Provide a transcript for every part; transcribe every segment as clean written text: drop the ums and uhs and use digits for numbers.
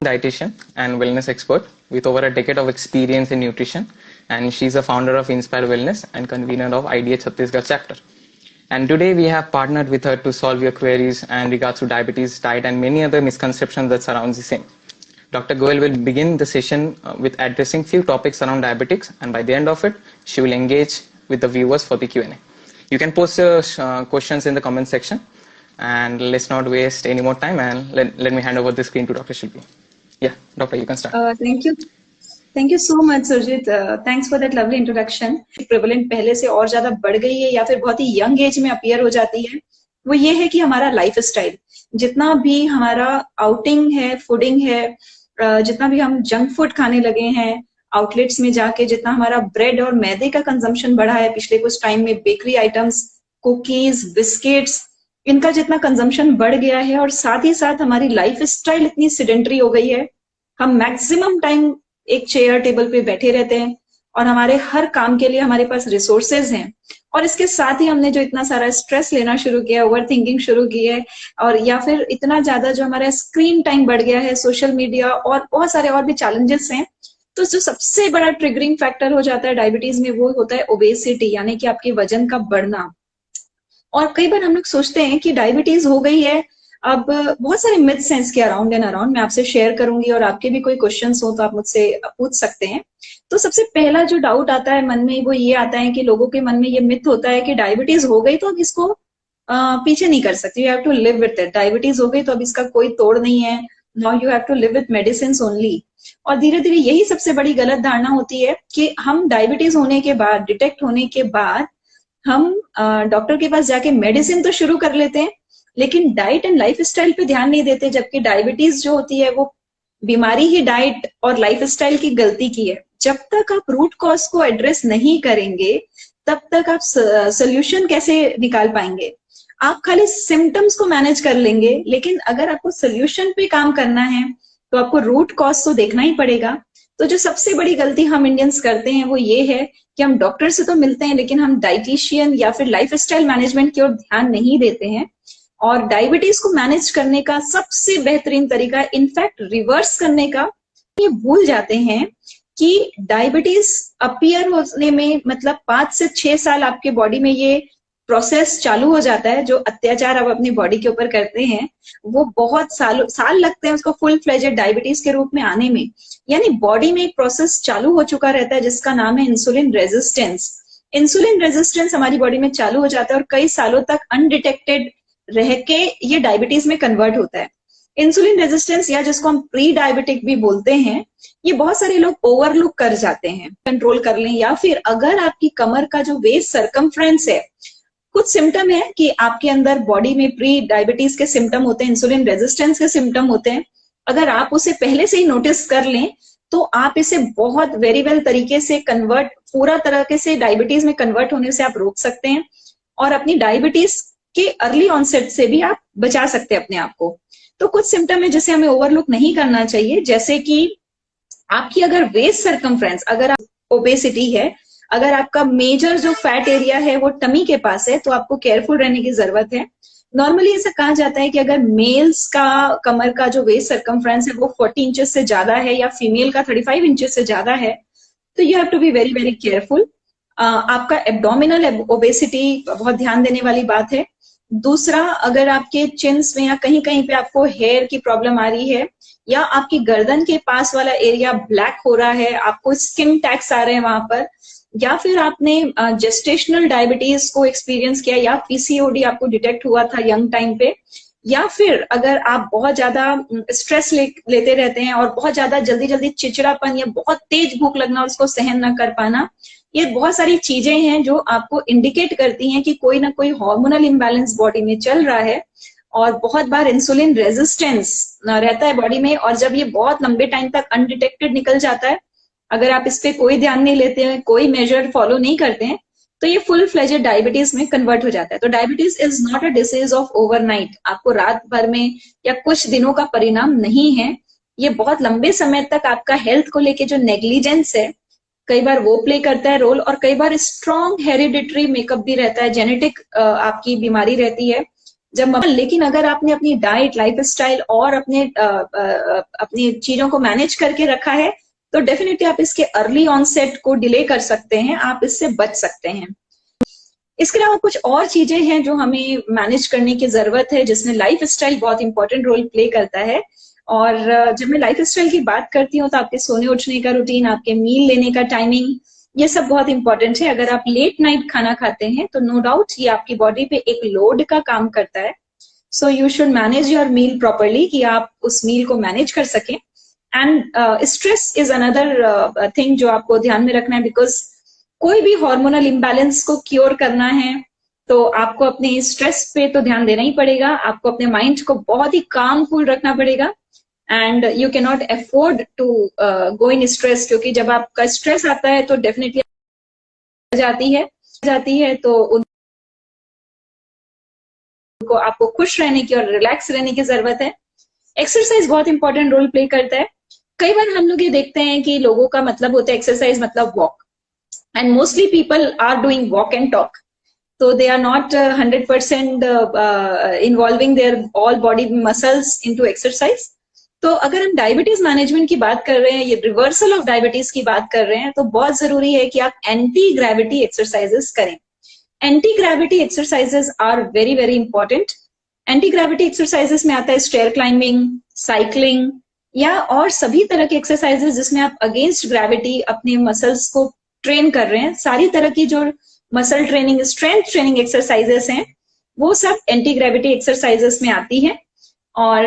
dietitian and wellness expert with over a decade of experience in nutrition, and she's a founder of Inspire Wellness and convener of IDA Chhattisgarh chapter. And today we have partnered with her to solve your queries and regards to diabetes, diet, and many other misconceptions that surround the same. Dr. Goel will begin the session with addressing few topics around diabetics, and by the end of it, she will engage with the viewers for the Q&A. You can post your questions in the comment section, and let's not waste any more time, and let me hand over the screen to Dr. Shilpi. Yeah, doctor, you can start. Thank you. Thank you so much, Surjit. Thanks for that lovely introduction. Prevalent पहले से और ज्यादा बढ़ गई है या फिर बहुत ही यंग एज में अपीयर हो जाती है, वो ये है कि हमारा लाइफ स्टाइल, जितना भी हमारा आउटिंग है, फूडिंग है, जितना भी हम जंक फूड खाने लगे हैं, आउटलेट्स में जाके जितना हमारा ब्रेड और मैदे का कंजम्पशन बढ़ा है पिछले कुछ टाइम में, बेकरी आइटम्स, कुकीज, बिस्किट्स, इनका जितना कंजम्पशन बढ़ गया है, और साथ ही साथ हमारी लाइफ स्टाइल इतनी सिडेंटरी हो गई है, हम मैक्सिमम टाइम एक चेयर टेबल पे बैठे रहते हैं और हमारे हर काम के लिए हमारे पास रिसोर्सेज हैं, और इसके साथ ही हमने जो इतना सारा स्ट्रेस लेना शुरू किया, ओवर थिंकिंग शुरू की है, और या फिर इतना ज्यादा जो हमारा स्क्रीन टाइम बढ़ गया है, सोशल मीडिया और बहुत सारे और भी चैलेंजेस हैं, तो जो सबसे बड़ा ट्रिगरिंग फैक्टर हो जाता है डायबिटीज में वो होता है ओबेसिटी, यानी कि आपके वजन का बढ़ना। और कई बार हम लोग सोचते हैं कि डायबिटीज हो गई है। अब बहुत सारे मिथ्स हैं इसके अराउंड एंड अराउंड, मैं आपसे शेयर करूंगी, और आपके भी कोई क्वेश्चंस हो तो आप मुझसे पूछ सकते हैं। तो सबसे पहला जो डाउट आता है मन में वो ये आता है कि लोगों के मन में ये मिथ होता है कि डायबिटीज हो गई तो अब इसको पीछे नहीं कर सकते, you have to live with it. Diabetes हो गई तो अब इसका कोई तोड़ नहीं है, now you have to live with medicine only. और धीरे धीरे यही सबसे बड़ी गलत धारणा होती है कि हम डायबिटीज होने के बाद, डिटेक्ट होने के बाद हम डॉक्टर के पास जाके मेडिसिन तो शुरू कर लेते हैं, लेकिन डाइट एंड लाइफ स्टाइल पे ध्यान नहीं देते, जबकि डायबिटीज जो होती है वो बीमारी ही डाइट और लाइफ स्टाइल की गलती की है। जब तक आप रूट कॉज को एड्रेस नहीं करेंगे तब तक आप सोल्यूशन कैसे निकाल पाएंगे? आप खाली सिम्टम्स को मैनेज कर लेंगे, लेकिन अगर आपको सोल्यूशन पे काम करना है तो आपको रूट कॉज तो देखना ही पड़ेगा। तो जो सबसे बड़ी गलती हम इंडियंस करते हैं वो ये है कि हम डॉक्टर से तो मिलते हैं लेकिन हम डाइटिशियन या फिर लाइफ स्टाइल मैनेजमेंट की ओर ध्यान नहीं देते हैं, और डायबिटीज को मैनेज करने का सबसे बेहतरीन तरीका, इनफैक्ट रिवर्स करने का, ये भूल जाते हैं कि डायबिटीज अपीयर होने में मतलब 5 से 6 साल आपके बॉडी में ये प्रोसेस चालू हो जाता है। जो अत्याचार आप अपनी बॉडी के ऊपर करते हैं वो बहुत साल लगते हैं उसको फुल फ्लेजेड डायबिटीज के रूप में आने में। यानी बॉडी में एक प्रोसेस चालू हो चुका रहता है जिसका नाम है इंसुलिन रेजिस्टेंस। इंसुलिन रेजिस्टेंस हमारी बॉडी में चालू हो जाता है और कई सालों तक अनडिटेक्टेड रह के ये डायबिटीज में कन्वर्ट होता है। इंसुलिन रेजिस्टेंस या जिसको हम प्री डायबिटिक भी बोलते हैं, ये बहुत सारे लोग ओवरलुक कर जाते हैं, कंट्रोल कर लें। या फिर अगर आपकी कमर का जो वेस्ट सरकमफ्रेंस है, कुछ सिम्टम है कि आपके अंदर बॉडी में प्री डायबिटीज के सिम्टम होते हैं, इंसुलिन रेजिस्टेंस के सिम्टम होते हैं, अगर आप उसे पहले से ही नोटिस कर लें तो आप इसे बहुत वेरी वेल तरीके से कन्वर्ट, पूरा तरीके से डायबिटीज में कन्वर्ट होने से आप रोक सकते हैं, और अपनी डायबिटीज के अर्ली ऑनसेट से भी आप बचा सकते हैं अपने आप को। तो कुछ सिम्टम है जिसे हमें ओवरलुक नहीं करना चाहिए, जैसे कि आपकी अगर वेस्ट सरकमफ्रेंस, अगर ओबेसिटी है, अगर आपका मेजर जो फैट एरिया है वो टमी के पास है, तो आपको केयरफुल रहने की जरूरत है। नॉर्मली ऐसा कहा जाता है कि अगर मेल्स का कमर का जो वेस्ट सरकमफ्रेंस है वो 40 इंचेस से ज्यादा है या फीमेल का 35 इंचेस से ज्यादा है, तो you have to be very very careful. आपका एब्डोमिनल ओबेसिटी बहुत ध्यान देने वाली बात है। दूसरा, अगर आपके चिन्स में या कहीं कहीं पे आपको हेयर की प्रॉब्लम आ रही है, या आपकी गर्दन के पास वाला एरिया ब्लैक हो रहा है, आपको स्किन टैक्स आ रहे हैं वहां पर, या फिर आपने जेस्टेशनल डायबिटीज को एक्सपीरियंस किया, या पीसीओडी आपको डिटेक्ट हुआ था यंग टाइम पे, या फिर अगर आप बहुत ज्यादा स्ट्रेस लेते रहते हैं और बहुत ज्यादा जल्दी जल्दी चिड़चिड़ापन या बहुत तेज भूख लगना और उसको सहन न कर पाना, ये बहुत सारी चीजें हैं जो आपको इंडिकेट करती हैं कि कोई ना कोई हार्मोनल इम्बैलेंस बॉडी में चल रहा है। और बहुत बार इंसुलिन रेजिस्टेंस रहता है बॉडी में, और जब ये बहुत लंबे टाइम तक अनडिटेक्टेड निकल जाता है, अगर आप इस पे कोई ध्यान नहीं लेते हैं, कोई मेजर फॉलो नहीं करते हैं, तो ये फुल फ्लेजेड डायबिटीज में कन्वर्ट हो जाता है। तो diabetes is not a disease of overnight, आपको रात भर में या कुछ दिनों का परिणाम नहीं है। ये बहुत लंबे समय तक आपका हेल्थ को लेके जो नेग्लिजेंस है, कई बार वो प्ले करता है रोल, और कई बार स्ट्रॉन्ग हेरिडिटरी मेकअप भी रहता है, जेनेटिक आपकी बीमारी रहती है, लेकिन अगर आपने अपनी डाइट, लाइफ स्टाइल और अपनी चीजों को मैनेज करके रखा है तो डेफिनेटली आप इसके अर्ली ऑनसेट को डिले कर सकते हैं, आप इससे बच सकते हैं। इसके अलावा कुछ और चीजें हैं जो हमें मैनेज करने की जरूरत है, जिसमें लाइफ स्टाइल बहुत इंपॉर्टेंट रोल प्ले करता है। और जब मैं लाइफ स्टाइल की बात करती हूँ तो आपके सोने उठने का रूटीन, आपके मील लेने का टाइमिंग, ये सब बहुत इंपॉर्टेंट है। अगर आप लेट नाइट खाना खाते हैं तो नो डाउट ये आपकी बॉडी पे एक लोड का काम करता है। So you should manage your meal properly, कि आप उस मील को मैनेज कर सकें। And stress is another thing जो आपको ध्यान में रखना है, बिकॉज कोई भी हार्मोनल इम्बैलेंस को क्योर करना है तो आपको अपने स्ट्रेस पे तो ध्यान देना ही पड़ेगा। आपको अपने माइंड को बहुत ही काम कूल रखना पड़ेगा and you can not afford to go in stress, क्योंकि जब आपका स्ट्रेस आता है तो डेफिनेटली जाती है तो उनको आपको खुश रहने की और रिलैक्स रहने की जरूरत है। एक्सरसाइज बहुत इंपॉर्टेंट रोल प्ले करता है। कई बार हम लोग ये देखते हैं कि लोगों का मतलब होता है एक्सरसाइज मतलब walk, and mostly people are doing walk and talk, so they are not 100% involving their all body muscles into exercise. तो अगर हम डायबिटीज मैनेजमेंट की बात कर रहे हैं, ये रिवर्सल ऑफ डायबिटीज की बात कर रहे हैं, तो बहुत जरूरी है कि आप एंटी ग्रेविटी एक्सरसाइजेस करें। Anti gravity exercises are very very important. Anti gravity exercises में आता है स्टेयर क्लाइंबिंग, साइकिलिंग या और सभी तरह के एक्सरसाइजेस जिसमें आप अगेंस्ट ग्रेविटी अपने मसल्स को ट्रेन कर रहे हैं। सारी तरह की जो muscle training, strength training exercises हैं, वो सब एंटी ग्रेविटी एक्सरसाइजेस में आती है। और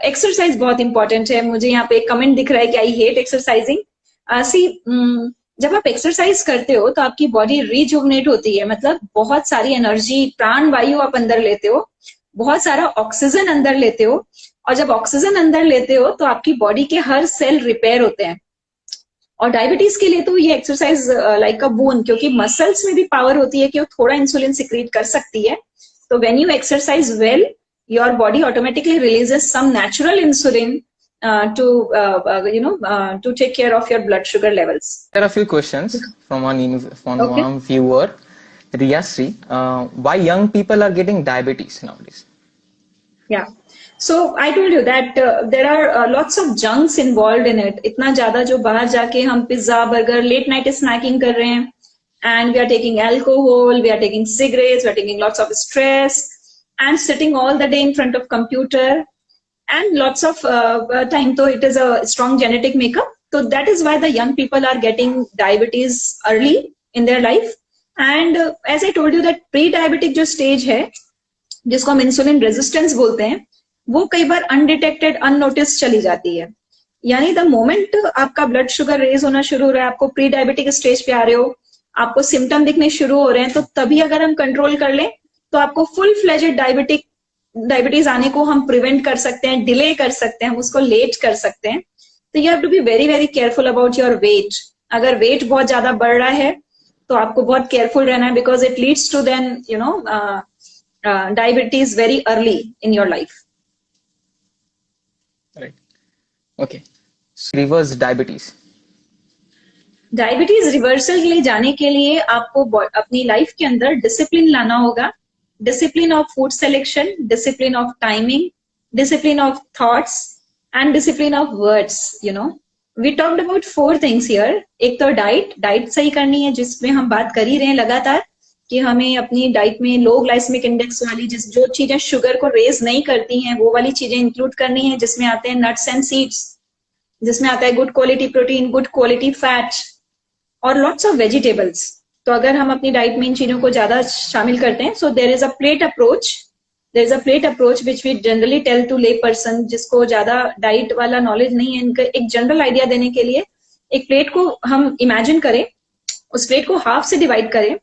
एक्सरसाइज बहुत इंपॉर्टेंट है। मुझे यहाँ पे एक कमेंट दिख रहा है कि आई हेट एक्सरसाइजिंग। जब आप एक्सरसाइज करते हो तो आपकी बॉडी रिजुवनेट होती है, मतलब बहुत सारी एनर्जी, प्राण वायु आप अंदर लेते हो, बहुत सारा ऑक्सीजन अंदर लेते हो, और जब ऑक्सीजन अंदर लेते हो तो आपकी बॉडी के हर सेल रिपेयर होते हैं। और डायबिटीज के लिए तो ये एक्सरसाइज लाइक अ बून, क्योंकि मसल्स में भी पावर होती है कि वो थोड़ा इंसुलिन सिक्रीट कर सकती है। तो when you exercise well, your body automatically releases some natural insulin to take care of your blood sugar levels. There are a few questions from one viewer, Riyasri. Why young people are getting diabetes nowadays? Yeah. So I told you that there are lots of junks involved in it. इतना ज्यादा जो बाहर जाके हम pizza, burger, late night snacking कर रहे हैं, and we are taking alcohol, we are taking cigarettes, we are taking lots of stress, and sitting all the day in front of computer, and lots of time. So it is a strong genetic makeup. So that is why the young people are getting diabetes early in their life. And as I told you that pre-diabetic जो stage है, जिसको हम insulin resistance बोलते हैं, वो कई बार undetected, unnoticed चली जाती है। यानी द मोमेंट आपका ब्लड शुगर रेज होना शुरू हो रहा है, आपको प्री डायबिटिक स्टेज पे आ रहे हो, आपको सिम्टम दिखने शुरू हो रहे हैं, तो तभी अगर हम कंट्रोल कर लें तो आपको फुल फ्लेजेड डायबिटीज आने को हम प्रिवेंट कर सकते हैं, डिले कर सकते हैं, हम उसको लेट कर सकते हैं। तो you have to be very very careful about your weight. अगर वेट बहुत ज्यादा बढ़ रहा है तो आपको बहुत केयरफुल रहना है, because it leads to then diabetes very early in your life. Right. Okay. Reverse diabetes. Diabetes reversal के लिए जाने के लिए आपको अपनी लाइफ के अंदर डिसिप्लिन लाना होगा। Discipline of food selection, discipline of timing, discipline of thoughts and discipline of words. We talked about 4 things here. एक तो डाइट सही करनी है, जिसमें हम बात कर ही रहे हैं लगातार कि हमें अपनी डाइट में लो ग्लाइसेमिक इंडेक्स वाली जो चीजें शुगर को रेज नहीं करती हैं, वो वाली चीजें इंक्लूड करनी है, जिसमें आते हैं नट्स एंड सीड्स, जिसमें आता है good quality protein, good quality fat और लॉट्स ऑफ वेजिटेबल्स। तो अगर हम अपनी डाइट में इन चीजों को ज्यादा शामिल करते हैं, so there is a plate approach which we generally tell to lay person, जिसको ज्यादा डाइट वाला नॉलेज नहीं है, इनका एक जनरल आइडिया देने के लिए एक प्लेट को हम इमेजिन करें, उस प्लेट को हाफ से डिवाइड करें,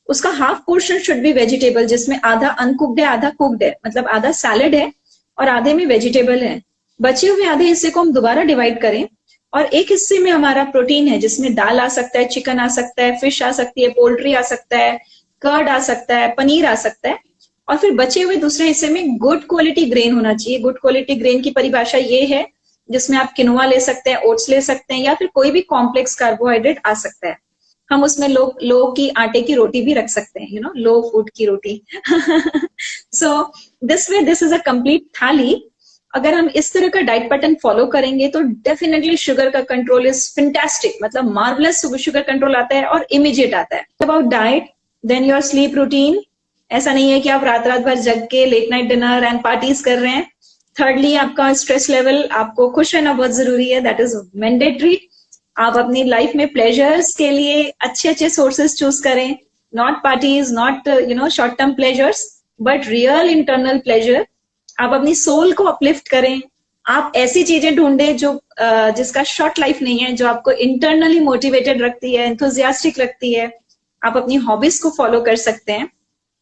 उसका half portion should be vegetable, जिसमें आधा अनकुक्ड है, आधा कुक्ड है, मतलब आधा सैलेड है और आधे में वेजिटेबल है। बचे हुए आधे हिस्से को हम दोबारा डिवाइड करें और एक हिस्से में हमारा प्रोटीन है, जिसमें दाल आ सकता है, चिकन आ सकता है, फिश आ सकती है, पोल्ट्री आ सकता है, कर्ड आ सकता है, पनीर आ सकता है, और फिर बचे हुए दूसरे हिस्से में गुड क्वालिटी ग्रेन होना चाहिए। गुड क्वालिटी ग्रेन की परिभाषा ये है जिसमें आप किनोआ ले सकते हैं, ओट्स ले सकते हैं, या फिर कोई भी कॉम्प्लेक्स कार्बोहाइड्रेट आ सकता है। हम उसमें लो की आटे की रोटी भी रख सकते हैं, लो फूड की रोटी। So this way this is a complete thali. अगर हम इस तरह का डाइट पैटर्न फॉलो करेंगे तो डेफिनेटली शुगर का कंट्रोल इज फैंटास्टिक, मतलब मार्वलस शुगर कंट्रोल आता है और इमीडिएट आता है। About diet, then your sleep routine. ऐसा नहीं है कि आप रात रात भर जग के late night dinner and parties कर रहे हैं। थर्डली, आपका स्ट्रेस लेवल, आपको खुश रहना बहुत जरूरी है, दैट इज मैंडेटरी। आप अपनी लाइफ में प्लेजर्स के लिए अच्छे अच्छे सोर्सेस चूज करें, not parties, not short term pleasures, but real internal pleasure. आप अपनी सोल को अपलिफ्ट करें। आप ऐसी चीजें ढूंढें जो जिसका शॉर्ट लाइफ नहीं है, जो आपको इंटरनली मोटिवेटेड रखती है, एंथुजियास्टिक रखती है। आप अपनी हॉबीज को फॉलो कर सकते हैं।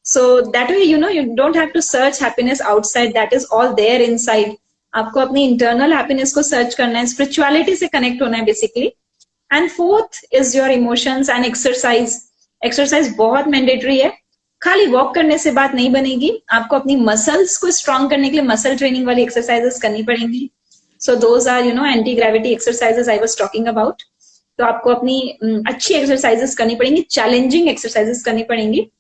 So that way, you don't have to search happiness outside. That is all there inside. आपको अपनी internal happiness को search करना है, spirituality से connect होना है basically. And fourth is your emotions and exercise. Exercise बहुत mandatory है। खाली walk करने से बात नहीं बनेगी, आपको अपनी muscles को strong करने के लिए muscle training वाली exercises करनी पड़ेंगी। So those are, anti-gravity exercises I was talking about. तो आपको अपनी अच्छी exercises करनी पड़ेंगी, challenging exercises करनी पड़ेंगी।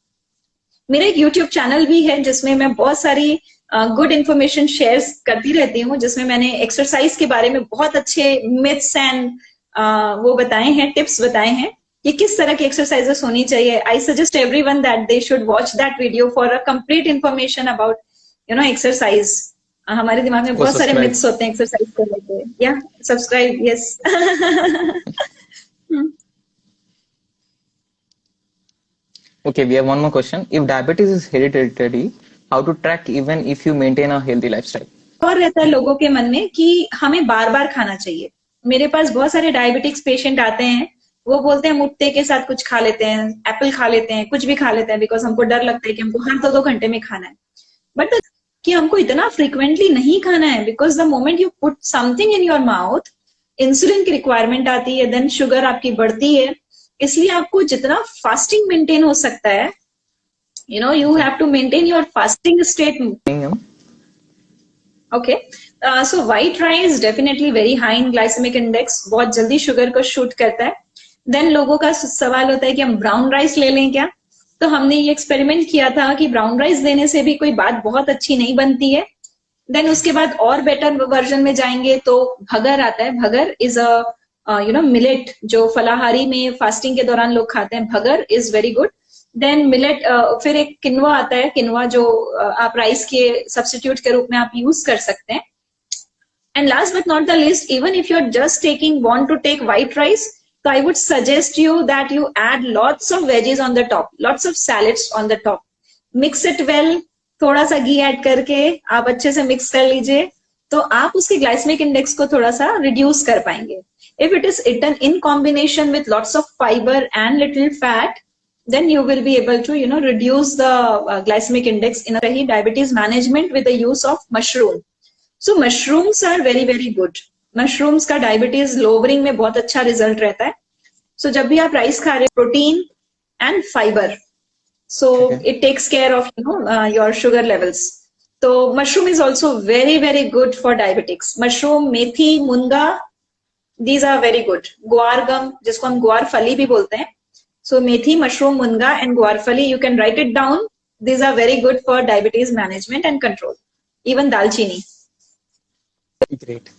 मेरा एक YouTube चैनल भी है जिसमें मैं बहुत सारी गुड इंफॉर्मेशन शेयर करती रहती हूँ, जिसमें मैंने एक्सरसाइज के बारे में बहुत अच्छे मिथ्स एंड वो बताए हैं, टिप्स बताए हैं कि किस तरह की एक्सरसाइजेस होनी चाहिए। I suggest everyone that they should watch that video for a complete information about exercise. हमारे दिमाग में बहुत सारे मिथ्स होते हैं एक्सरसाइज को लेकर। या subscribe, yes. Okay, we have one more question. If diabetes is hereditary, how to track even if you maintain a healthy lifestyle? और रहता है लोगों के मन में कि हमें बार बार खाना चाहिए। मेरे पास बहुत सारे डायबिटिक्स पेशेंट आते हैं, वो बोलते हैं हम उठते के साथ कुछ खा लेते हैं, एप्पल खा लेते हैं, कुछ भी खा लेते हैं, बिकॉज हमको डर लगता है कि हमको हर 2-2 घंटे में खाना है। बट कि हमको इतना फ्रिक्वेंटली नहीं खाना है, because the moment you put something in your mouth, insulin की रिक्वायरमेंट आती है, देन शुगर आपकी बढ़ती है। इसलिए आपको जितना फास्टिंग मेंटेन हो सकता है, you have to maintain your fasting state. Okay, so white rice definitely very high in glycemic index, बहुत जल्दी शुगर को शूट करता है। देन लोगों का सवाल होता है कि हम ब्राउन राइस ले लें क्या? तो हमने ये एक्सपेरिमेंट किया था कि ब्राउन राइस देने से भी कोई बात बहुत अच्छी नहीं बनती है। देन उसके बाद और बेटर वर्जन में जाएंगे तो भगर आता है। भगर इज अ मिलेट, जो फलाहारी में फास्टिंग के दौरान लोग खाते हैं। Bhagar is very good. Then millet, फिर एक किनवा आता है, किनवा जो आप राइस के सब्स्टिट्यूट के रूप में आप यूज कर सकते हैं। And last but not the list, even if you are just want to take white rice, तो I would suggest you that you add lots of veggies on the top, lots of salads on the top, mix it well. थोड़ा सा घी add करके आप अच्छे से mix कर लीजिए, तो आप उसके ग्लाइसेमिक इंडेक्स को थोड़ा सा रिड्यूस कर पाएंगे। If it is eaten in combination with lots of fiber and little fat, then you will be able to, reduce the glycemic index in a diabetes management with the use of mushroom. So mushrooms are very, very good. Mushrooms का diabetes lowering में बहुत अच्छा result रहता है। So जब भी आप rice खा रहे हैं, protein and fiber. So it takes care of, your sugar levels. So mushroom is also very, very good for diabetics. Mushroom, methi, munga, these are very good. गुआर गम, जिसको हम गुआर फली भी बोलते हैं। So मेथी, मशरूम, मुनगा and गुआर फली, you can write it down. These are very good for diabetes management and control. Even दालचीनी. Great.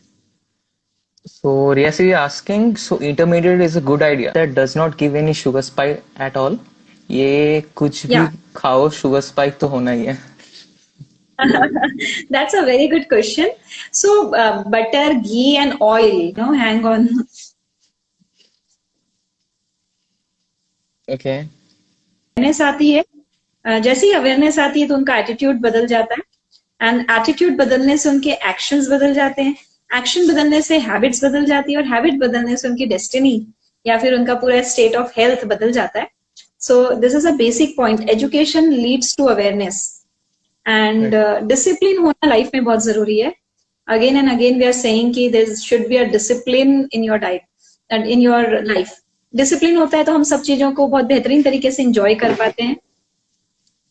So Riyasi is asking, so intermediate is a good idea that does not give any sugar spike at all. ये कुछ भी खाओ, sugar spike तो होना ही है। That's a very good question. So butter, ghee and oil, hang on. Okay. Awareness आती है, जैसे ही अवेयरनेस आती है तो उनका एटीट्यूड बदल जाता है, एंड एटीट्यूड बदलने से उनके एक्शंस बदल जाते हैं, एक्शन बदलने से हैबिट्स बदल जाती है, और हैबिट बदलने से उनकी डेस्टिनी या फिर उनका पूरा स्टेट ऑफ हेल्थ बदल जाता है। So this is a basic point, education leads to awareness and discipline होना लाइफ में बहुत जरूरी है। Again and again we are saying कि there should be a discipline in your diet and in your life. Discipline होता है तो हम सब चीजों को बहुत बेहतरीन तरीके से एंजॉय कर पाते हैं।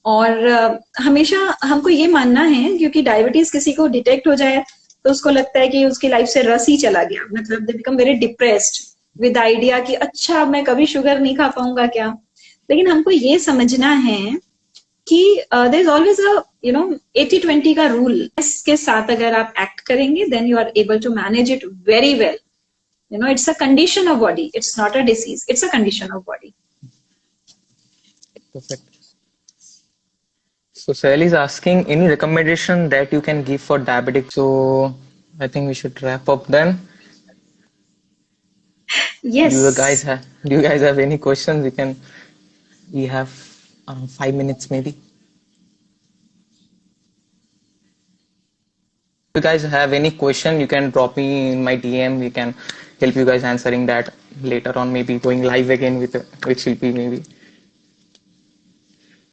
और हमेशा हमको ये मानना है, क्योंकि डायबिटीज किसी को डिटेक्ट हो जाए तो उसको लगता है कि उसकी लाइफ से रस ही चला गया, मतलब they become very depressed. With idea कि अच्छा मैं कभी शुगर नहीं खा पाऊंगा क्या। लेकिन हमको ये समझना है कि देयर इज ऑलवेज अ 80-20 का रूल। इसके साथ अगर आप एक्ट करेंगे then you are able to manage it very well. it's a condition of body, it's not a disease, it's a condition of body. Perfect. So Sahil is asking any recommendation that you can give for diabetic. So I think we should wrap up then. Yes. Do you guys have any questions? We have 5 minutes maybe. If you guys have any question, you can drop me in my DM. We can help you guys answering that later on, maybe going live again with Shilpi maybe.